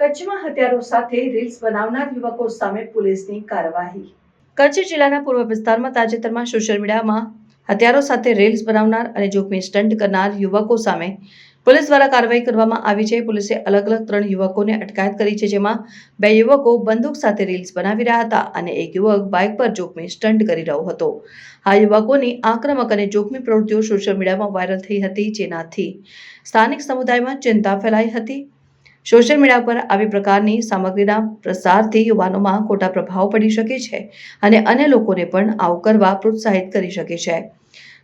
કચ્છમાં હથિયારો સાથે રીલ્સ બનાવનાર યુવકો સામે પોલીસની કાર્યવાહી। કચ્છ જિલ્લાના પૂર્વ વિસ્તારમાં તાજેતરમાં સોશિયલ મીડિયામાં હથિયારો સાથે રીલ્સ બનાવનાર અને જોખમી સ્ટન્ટ કરનાર યુવકો સામે પોલીસ દ્વારા કાર્યવાહી કરવામાં આવી છે। પોલીસે અલગ અલગ 3 યુવકોને અટકાયત કરી છે, જેમાં 2 યુવકો બંદૂક સાથે રીલ્સ બનાવી રહ્યા હતા અને એક યુવક બાઇક પર જોખમી સ્ટન્ટ કરી રહ્યો હતો। આ યુવકોની આક્રમક અને જોખમી પ્રવૃત્તિઓ સોશિયલ મીડિયામાં વાયરલ થઈ હતી, જેનાથી સ્થાનિક સમુદાયમાં ચિંતા ફેલાઈ હતી। સોશિયલ મીડિયા પર આવી પ્રકારની સામગ્રીના પ્રસારથી યુવાનોમાં ખોટા પ્રભાવ પડી શકે છે અને અન્ય લોકોને પણ આવું કરવા પ્રોત્સાહિત કરી શકે છે।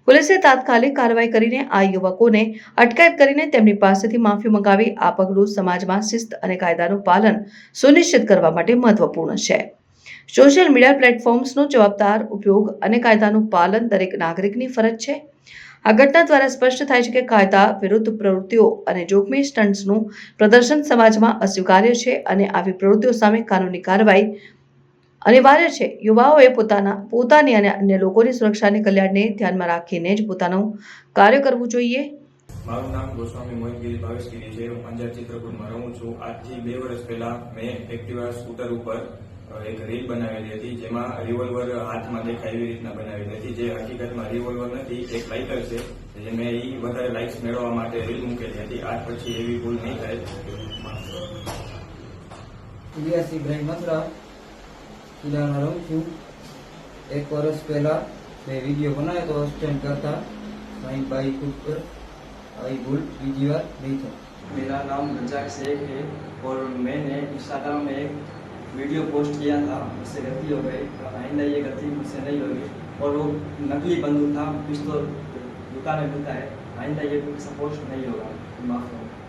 પોલીસે તાત્કાલિક કાર્યવાહી કરીને આ યુવકોને અટકાયત કરીને તેમની પાસેથી માફી મંગાવી આ પગલું સમાજમાં શિસ્ત અને કાયદાનું પાલન સુનિશ્ચિત કરવા માટે મહત્વપૂર્ણ છે। સોશિયલ મીડિયા પ્લેટફોર્મ્સનો જવાબદાર ઉપયોગ અને કાયદાનું પાલન દરેક નાગરિકની ફરજ છે। આ ઘટના દ્વારા સ્પષ્ટ થાય છે કે કાયદા વિરુદ્ધ પ્રવૃત્તિઓ અને જોખમી સ્ટન્ટ્સનું પ્રદર્શન સમાજમાં અસ્વીકાર્ય છે અને આવી પ્રવૃત્તિઓ સામે કાનૂની કાર્યવાહી અનિવાર્ય છે। યુવાઓએ પોતાની અને અન્ય લોકોની સુરક્ષા અને કલ્યાણને ધ્યાનમાં રાખીને જ પોતાનું કાર્ય કરવું જોઈએ। મારું નામ ગોસ્વામી મોહિતગીરી ભાવેશગીરી છે। હું અંજાર ચિત્રકૂટમાં રહું છું। આજથી 2 વર્ષ પહેલા મેં એક્ટિવા સ્કૂટર ઉપર એક રીલ બનાવેલી હતી, જેમાં રિવોલ્વર હાથમાં દેખાય એવી રીતના બનાવેલી હતી, જે હકીકતમાં રિવોલ્વર નથી, એક લાઇટર છે, જે મેં વધારે લાઇક્સ મેળવવા માટે રીલ મૂકેલી હતી। આજ પછી એવી ભૂલ નહીં થાય। ઇલિયાસભાઈ મંત્રા કિલ્લાના રહું છું। 1 વર્ષ પહેલા મેં વિડીયો બનાવ્યો તો સ્ટન્ટ करता कहीं बाइक ऊपर आई भूल बीजी बार नहीं था। मेरा नाम रजाक शेख है और मैंने इंस्टाग्राम में एक वीडियो पोस्ट किया था, उससे गलती हो गई। आइंदा ये गलती मुझसे नहीं होगी। और वो नकली बंदूक था, पिस्तौल दुकान में मिलता है। आइंदा ये पोस्ट नहीं होगा, माफ करो।